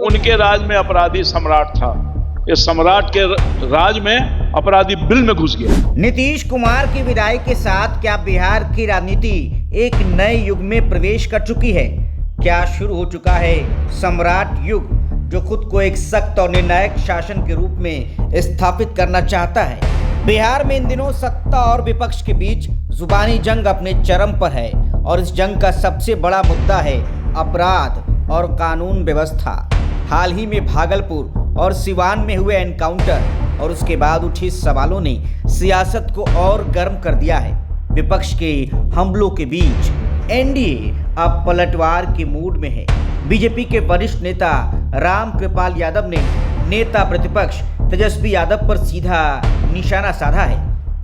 उनके राज में अपराधी सम्राट था। इस सम्राट के राज में अपराधी बिल में घुस गया। नीतीश कुमार की विदाई के साथ क्या बिहार की राजनीति एक नए युग में प्रवेश कर चुकी है? क्या शुरू हो चुका है सम्राट युग, जो खुद को एक सख्त और निर्णायक शासन के रूप में स्थापित करना चाहता है? बिहार में इन दिनों सत्ता और विपक्ष के बीच जुबानी जंग अपने चरम पर है और इस जंग का सबसे बड़ा मुद्दा है अपराध और कानून व्यवस्था। हाल ही में भागलपुर और सिवान में हुए एनकाउंटर और उसके बाद उठे सवालों ने सियासत को और गर्म कर दिया है। विपक्ष के हमलों के बीच एनडीए अब पलटवार के मूड में है। बीजेपी के वरिष्ठ नेता रामकृपाल यादव ने नेता प्रतिपक्ष तेजस्वी यादव पर सीधा निशाना साधा है।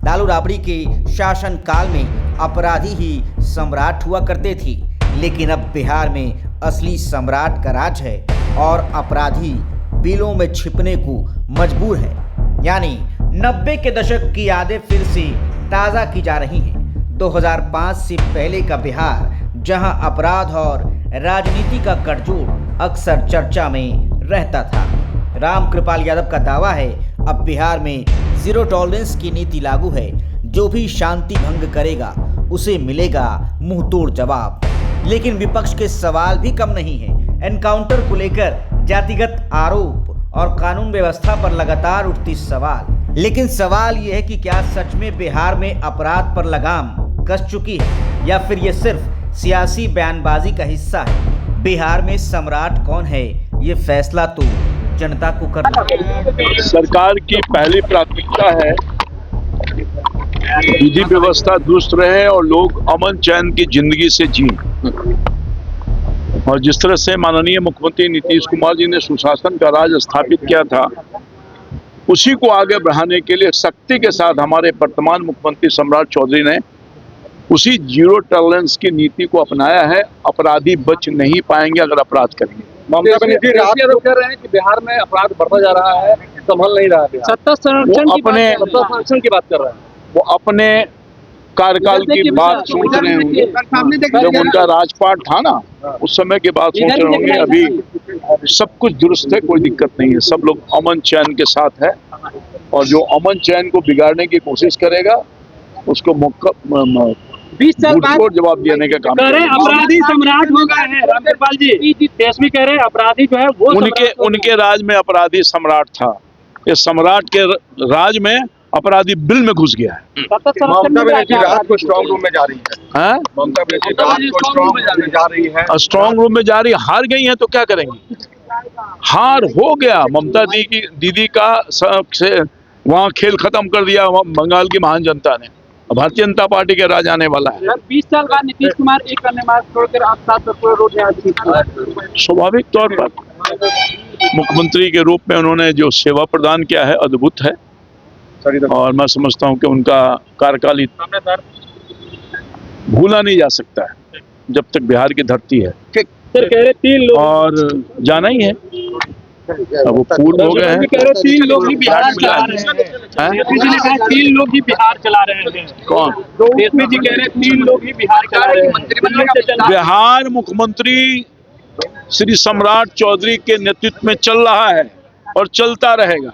लालू राबड़ी के शासन काल में अपराधी ही सम्राट हुआ करते थे, लेकिन अब बिहार में असली सम्राट का राज है और अपराधी बिलों में छिपने को मजबूर है। यानी 90 के दशक की यादें फिर से ताज़ा की जा रही हैं। 2005 से पहले का बिहार, जहां अपराध और राजनीति का गठजोड़ अक्सर चर्चा में रहता था। रामकृपाल यादव का दावा है अब बिहार में जीरो टॉलरेंस की नीति लागू है। जो भी शांति भंग करेगा उसे मिलेगा मुंहतोड़ जवाब। लेकिन विपक्ष के सवाल भी कम नहीं है। एनकाउंटर को लेकर जातिगत आरोप और कानून व्यवस्था पर लगातार उठती सवाल। लेकिन सवाल यह है कि क्या सच में बिहार में अपराध पर लगाम कस चुकी है या फिर यह सिर्फ सियासी बयानबाजी का हिस्सा है? बिहार में सम्राट कौन है, ये फैसला तो जनता को करना है। सरकार की पहली प्राथमिकता है विधि व्यवस्था दुरुस्त रहे और लोग अमन चैन की जिंदगी से जिएं। और जिस तरह से माननीय मुख्यमंत्री नीतीश कुमार जी ने सुशासन का राज स्थापित किया था, उसी को आगे बढ़ाने के लिए सख्ती के साथ हमारे वर्तमान मुख्यमंत्री सम्राट चौधरी ने उसी जीरो टॉलरेंस की नीति को अपनाया है। अपराधी बच नहीं पाएंगे अगर अपराध करेंगे। ममता बनर्जी आरोप कर रहे हैं कि बिहार में अपराध बढ़ता जा रहा है, संभल नहीं रहा है। सत्ता संरक्षण की बात कर रहे हैं। वो अपने कार्यकाल की बात सोच रहे होंगे। जब उनका राजपाट था ना, उस समय की बात सोच रहे होंगे। अभी सब कुछ दुरुस्त है, कोई दिक्कत नहीं है। सब लोग अमन चैन के साथ है और जो अमन चैन को बिगाड़ने की कोशिश करेगा उसको 20 साल बाद जवाब देने का काम करें। अपराधी सम्राट हो गए हैं रामकृपाल जी। तेजस्वी कह रहे हैं अपराधी जो है वो उनके राज में अपराधी सम्राट था। इस सम्राट के राज में अपराधी बिल में घुस गया है। ममता बनर्जी रात को स्ट्रांग रूम में जा रही है। ममता बनर्जी रात को स्ट्रांग रूम में जा रही है। स्ट्रांग रूम में जा रही है। हार गई है तो क्या करेंगी? हार हो गया। ममता दीदी का सबसे वहाँ खेल खत्म कर दिया बंगाल की महान जनता ने। भारतीय जनता पार्टी के राज आने वाला है। 20 साल बाद नीतीश कुमार एक अन्य मार्ग छोड़कर आप साथ रोड में। स्वाभाविक तौर पर मुख्यमंत्री के रूप में उन्होंने जो सेवा प्रदान किया है अद्भुत है और मैं समझता हूं कि उनका कार्यकाल भूला नहीं जा सकता है जब तक बिहार की धरती है। सर कह रहे 3 लोग और जाना ही है। अब वो पूर्ण हो गए हैं। 3 लोग ही बिहार चला रहे हैं। तेजस्वी जी ने कहा 3 लोग ही बिहार चला रहे हैं। कौन? तेजस्वी जी कह रहे हैं 3 लोग ही बिहार चला रहे हैं। बिहार मुख्यमंत्री श्री सम्राट चौधरी के नेतृत्व में चल रहा है और चलता रहेगा।